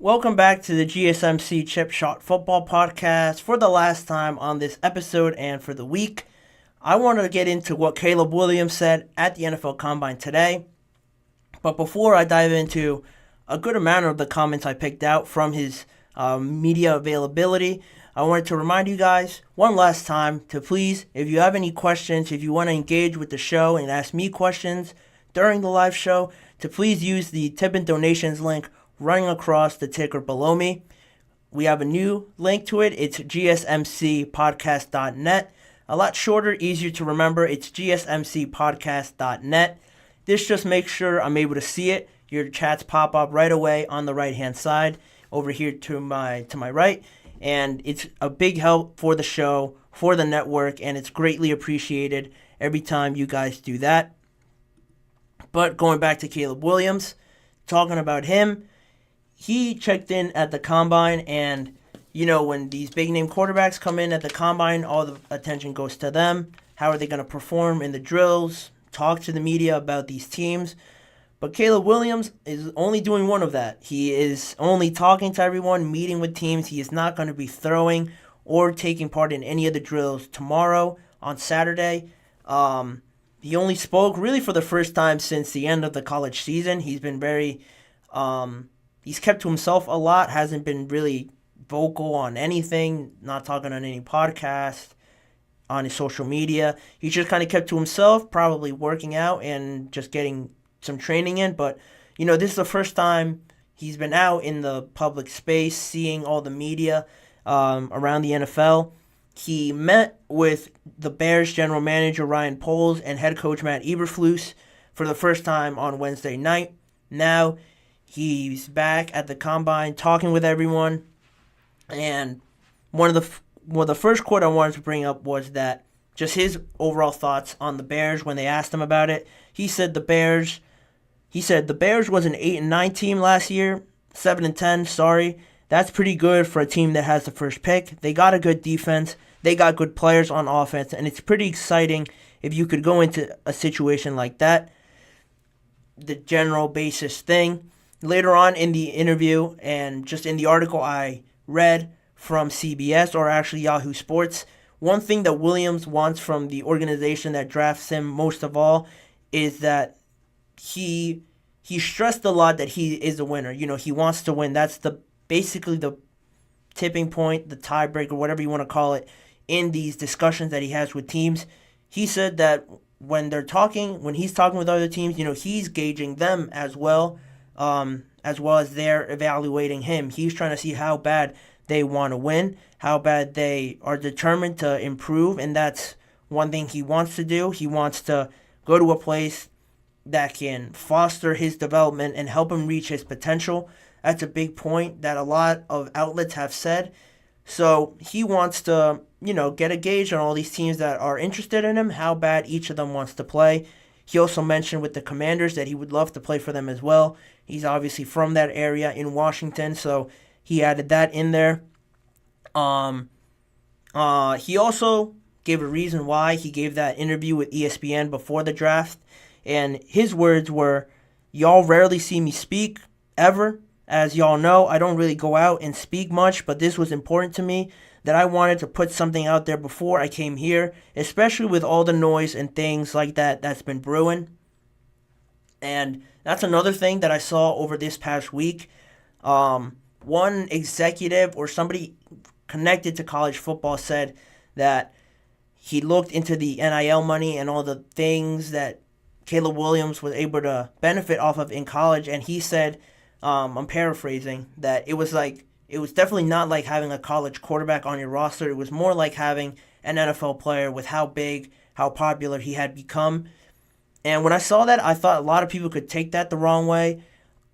Welcome back to the GSMC Chip Shot Football Podcast. For the last time on this episode and for the week, I want to get into what Caleb Williams said at the NFL Combine today. But before I dive into a good amount of the comments I picked out from his media availability, I wanted to remind you guys one last time to please, if you have any questions, if you want to engage with the show and ask me questions during the live show, to please use the tip and donations link running across the ticker below me. We have a new link to it. It's gsmcsportsnetwork.net. A lot shorter, easier to remember. It's gsmcsportsnetwork.net. This just makes sure I'm able to see it. Your chats pop up right away on the right-hand side over here to my right. And it's a big help for the show, for the network, and it's greatly appreciated every time you guys do that. But going back to Caleb Williams, talking about him, he checked in at the Combine, and, when these big-name quarterbacks come in at the Combine, all the attention goes to them. How are they going to perform in the drills? Talk to the media about these teams. But Caleb Williams is only doing one of that. He is only talking to everyone, meeting with teams. He is not going to be throwing or taking part in any of the drills tomorrow on Saturday. He only spoke really for the first time since the end of the college season. He's been very... He's kept to himself a lot, hasn't been really vocal on anything, not talking on any podcast, on his social media. He just kind of kept to himself, probably working out and just getting some training in. But, this is the first time he's been out in the public space, seeing all the media around the NFL. He met with the Bears general manager Ryan Poles and head coach Matt Eberflus for the first time on Wednesday night. Now he's back at the Combine talking with everyone, and one of the first quote I wanted to bring up was that just his overall thoughts on the Bears when they asked him about it. He said the Bears was an 8-9 team last year, 7-10. Sorry, that's pretty good for a team that has the first pick. They got a good defense, they got good players on offense, and it's pretty exciting if you could go into a situation like that. The general basis thing. Later on in the interview and just in the article I read from CBS, or actually Yahoo Sports, one thing that Williams wants from the organization that drafts him most of all is that he stressed a lot that he is a winner. He wants to win. That's basically the tipping point, the tiebreaker, whatever you want to call it, in these discussions that he has with teams. He said that when he's talking with other teams, he's gauging them as well as they're evaluating him. He's trying to see how bad they want to win, how bad they are determined to improve, and that's one thing he wants to do. He wants to go to a place that can foster his development and help him reach his potential. That's a big point that a lot of outlets have said. So he wants to, get a gauge on all these teams that are interested in him, how bad each of them wants to play. He also mentioned with the Commanders that he would love to play for them as well. He's obviously from that area in Washington, so he added that in there. He also gave a reason why he gave that interview with ESPN before the draft, and his words were, "Y'all rarely see me speak, ever. As y'all know, I don't really go out and speak much, but this was important to me, that I wanted to put something out there before I came here, especially with all the noise and things like that that's been brewing." And that's another thing that I saw over this past week. One executive or somebody connected to college football said that he looked into the NIL money and all the things that Caleb Williams was able to benefit off of in college, and he said, I'm paraphrasing, that it was definitely not like having a college quarterback on your roster. It was more like having an NFL player with how big, how popular he had become. And when I saw that, I thought a lot of people could take that the wrong way.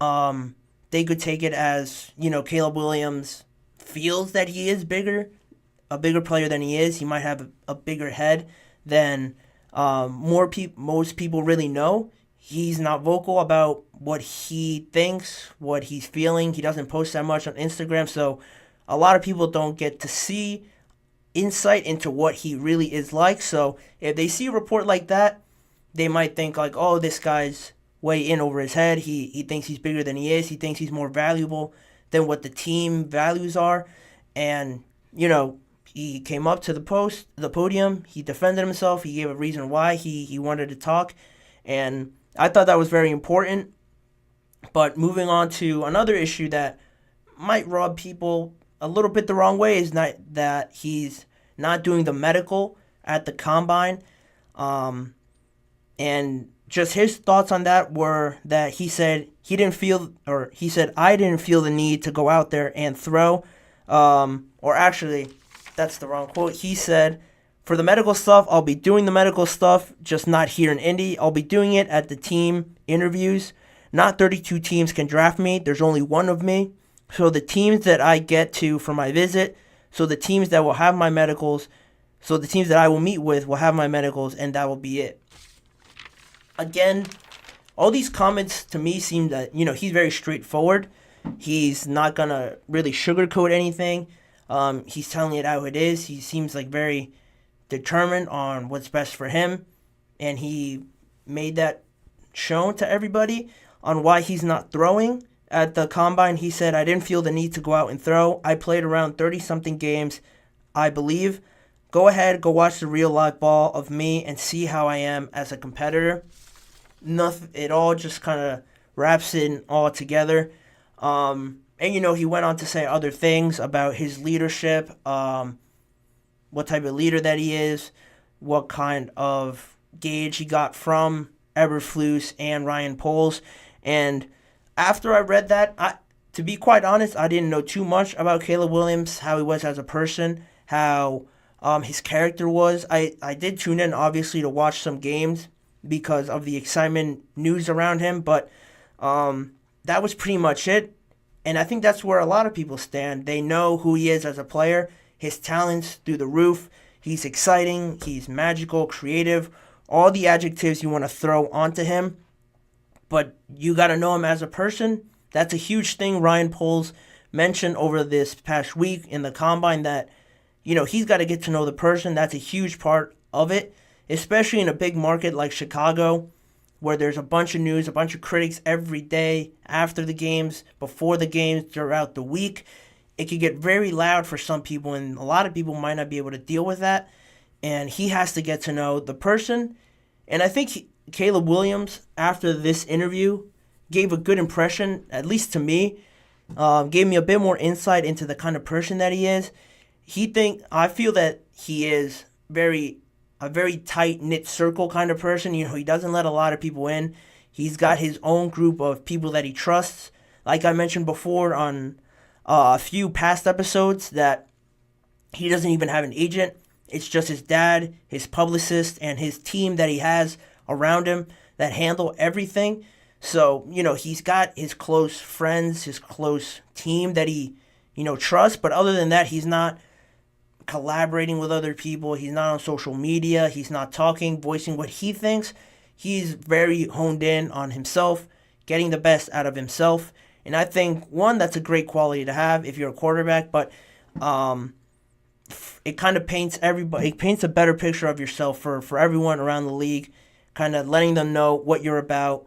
They could take it as, Caleb Williams feels that he is a bigger player than he is. He might have a bigger head than most people really know. He's not vocal about what he thinks, what he's feeling. He doesn't post that much on Instagram, so a lot of people don't get to see insight into what he really is like. So if they see a report like that, they might think like, oh, this guy's way in over his head. He thinks he's bigger than he is. He thinks he's more valuable than what the team values are. And, you know, he came up to the podium, he defended himself, he gave a reason why he wanted to talk, and I thought that was very important. But moving on to another issue that might rub people a little bit the wrong way is not that he's not doing the medical at the combine. And just his thoughts on that were that he said I didn't feel the need to go out there and throw. Or actually, that's the wrong quote. He said, for the medical stuff, I'll be doing the medical stuff, just not here in Indy. I'll be doing it at the team interviews. Not 32 teams can draft me. There's only one of me. So the teams that I get to for my visit, so the teams that will have my medicals, so the teams that I will meet with will have my medicals, and that will be it. Again, all these comments to me seem that, he's very straightforward. He's not going to really sugarcoat anything. He's telling it how it is. He seems like very determined on what's best for him, and he made that shown to everybody on why he's not throwing. At the combine, he said, I didn't feel the need to go out and throw. I played around 30-something games, I believe. Go ahead, go watch the real live ball of me and see how I am as a competitor. Nothing, it all just kind of wraps it all together. And, he went on to say other things about his leadership, what type of leader that he is, what kind of gauge he got from Eberflus and Ryan Poles. And after I read that, to be quite honest, I didn't know too much about Caleb Williams, how he was as a person, how his character was. I did tune in, obviously, to watch some games because of the excitement news around him, but that was pretty much it. And I think that's where a lot of people stand. They know who he is as a player, his talents through the roof. He's exciting, he's magical, creative, all the adjectives you want to throw onto him. But you got to know him as a person. That's a huge thing Ryan Poles mentioned over this past week in the combine, that, he's got to get to know the person. That's a huge part of it, especially in a big market like Chicago, where there's a bunch of news, a bunch of critics every day, after the games, before the games, throughout the week. It could get very loud for some people, and a lot of people might not be able to deal with that. And he has to get to know the person. And I think Caleb Williams, after this interview, gave a good impression, at least to me. Gave me a bit more insight into the kind of person that he is. I feel that he is a very tight-knit circle kind of person. He doesn't let a lot of people in. He's got his own group of people that he trusts. Like I mentioned before on a few past episodes, that he doesn't even have an agent. It's just his dad, his publicist, and his team that he has around him that handle everything. So, he's got his close friends, his close team that he, trusts. But other than that, he's not collaborating with other people. He's not on social media. He's not voicing what he thinks. He's very honed in on himself, getting the best out of himself. And I think, one, that's a great quality to have if you're a quarterback, but it kind of paints a better picture of yourself for everyone around the league, kind of letting them know what you're about.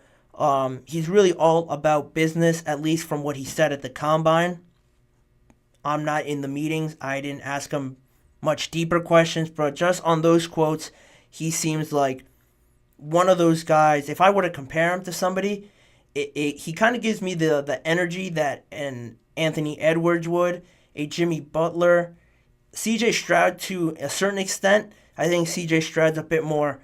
He's really all about business, at least from what he said at the combine. I'm not in the meetings. I didn't ask him much deeper questions, but just on those quotes, he seems like one of those guys. If I were to compare him to somebody, he kind of gives me the energy that an Anthony Edwards would, a Jimmy Butler, CJ Stroud to a certain extent. I think CJ Stroud's a bit more,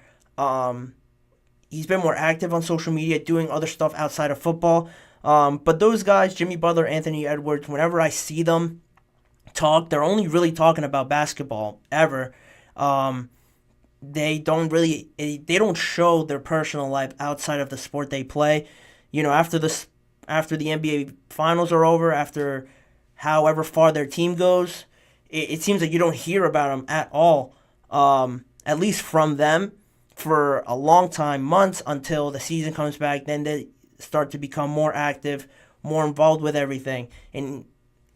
he's been more active on social media, doing other stuff outside of football. But those guys, Jimmy Butler, Anthony Edwards, whenever I see them talk, they're only really talking about basketball ever. They don't show their personal life outside of the sport they play. After the NBA finals are over, after however far their team goes, it seems like you don't hear about them at all, at least from them, for a long time, months, until the season comes back. Then they start to become more active, more involved with everything. And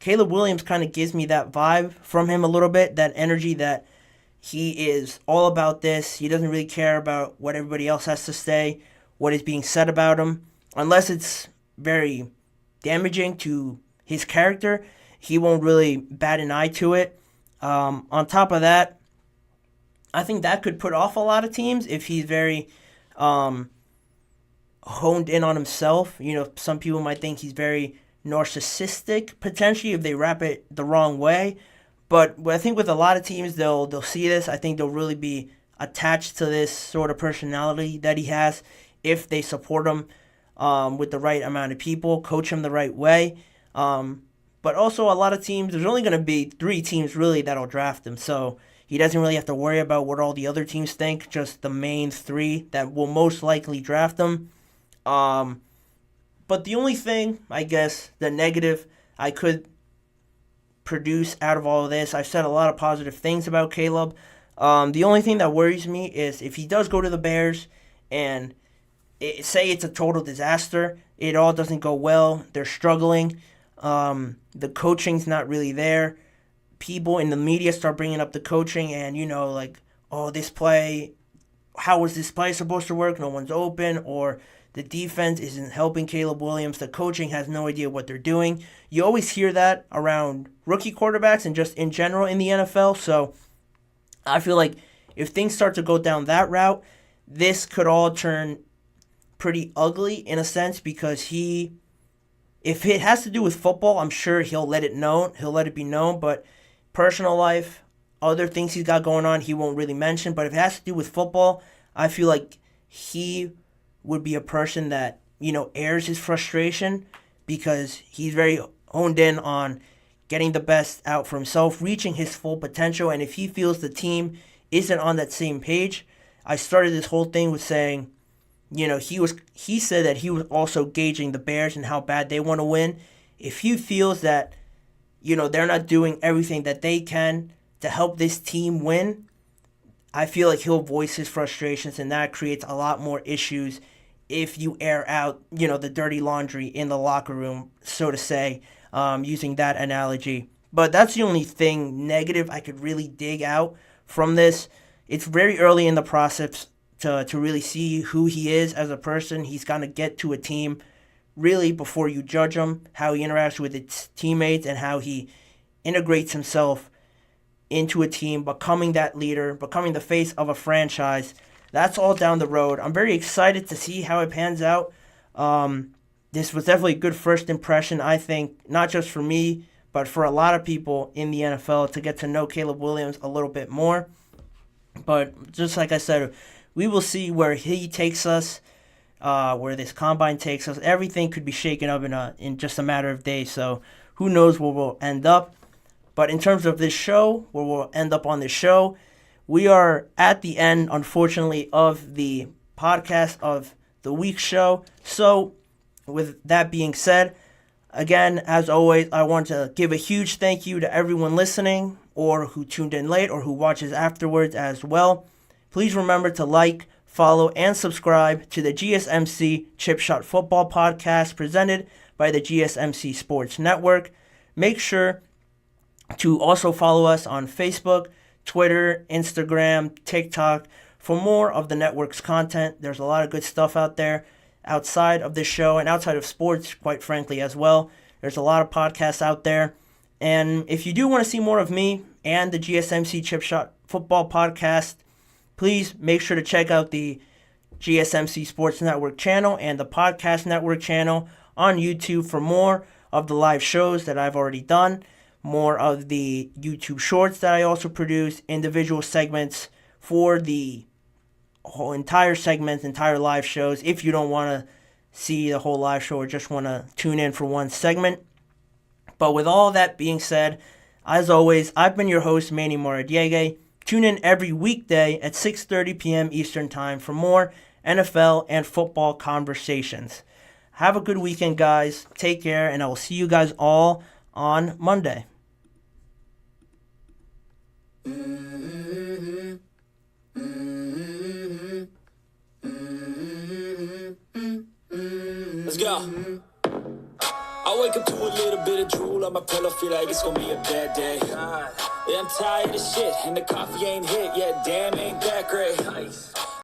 Caleb Williams kind of gives me that vibe from him a little bit, that energy that he is all about this. He doesn't really care about what everybody else has to say, what is being said about him, unless it's very damaging to his character, he won't really bat an eye to it. On top of that, I think that could put off a lot of teams if he's very honed in on himself. Some people might think he's very narcissistic, potentially, if they wrap it the wrong way. But I think with a lot of teams, they'll see this. I think they'll really be attached to this sort of personality that he has if they support him with the right amount of people, coach him the right way. But also a lot of teams, there's only going to be 3 teams really that'll draft him. So he doesn't really have to worry about what all the other teams think, just the main 3 that will most likely draft him. But the only thing, I guess, the negative I could produce out of all of this, I've said a lot of positive things about Caleb. The only thing that worries me is if he does go to the Bears and say it's a total disaster, it all doesn't go well, they're struggling, the coaching's not really there, people in the media start bringing up the coaching and, this play, how was this play supposed to work? No one's open, or the defense isn't helping Caleb Williams. The coaching has no idea what they're doing. You always hear that around rookie quarterbacks and just in general in the NFL. So I feel like if things start to go down that route, this could all turn pretty ugly in a sense, because if it has to do with football, I'm sure he'll let it be known, but personal life, other things he's got going on, he won't really mention. But if it has to do with football, I feel like he would be a person that, airs his frustration, because he's very honed in on getting the best out for himself, reaching his full potential. And if he feels the team isn't on that same page, I started this whole thing with saying, he said that he was also gauging the Bears and how bad they want to win. If he feels that, they're not doing everything that they can to help this team win, I feel like he'll voice his frustrations, and that creates a lot more issues if you air out, the dirty laundry in the locker room, so to say, using that analogy. But that's the only thing negative I could really dig out from this. It's very early in the process to really see who he is as a person. He's got to get to a team really before you judge him, how he interacts with his teammates and how he integrates himself into a team, becoming that leader, becoming the face of a franchise. That's all down the road. I'm very excited to see how it pans out. This was definitely a good first impression, I think, not just for me, but for a lot of people in the NFL to get to know Caleb Williams a little bit more. But just like I said, we will see where he takes us, where this combine takes us. Everything could be shaken up in just a matter of days, so who knows where we'll end up. But in terms of this show, where we'll end up on this show, we are at the end, unfortunately, of the podcast of the week show. So with that being said, again, as always, I want to give a huge thank you to everyone listening, or who tuned in late, or who watches afterwards as well. Please remember to like, follow, and subscribe to the GSMC Chip Shot Football Podcast presented by the GSMC Sports Network. Make sure to also follow us on Facebook, Twitter, Instagram, TikTok for more of the network's content. There's a lot of good stuff out there outside of this show and outside of sports, quite frankly, as well. There's a lot of podcasts out there. And if you do want to see more of me and the GSMC Chip Shot Football Podcast, please make sure to check out the GSMC Sports Network channel and the Podcast Network channel on YouTube for more of the live shows that I've already done, more of the YouTube shorts that I also produce, individual segments for the whole entire segments, entire live shows, if you don't want to see the whole live show or just want to tune in for one segment. But with all that being said, as always, I've been your host, Manny Moradiege. Tune in every weekday at 6:30 p.m. Eastern Time for more NFL and football conversations. Have a good weekend, guys. Take care, and I will see you guys all on Monday. Let's go. I wake up to a little bit of drool on my pillow, feel like it's gonna be a bad day. Yeah, I'm tired of shit, and the coffee ain't hit yet, damn, ain't that great.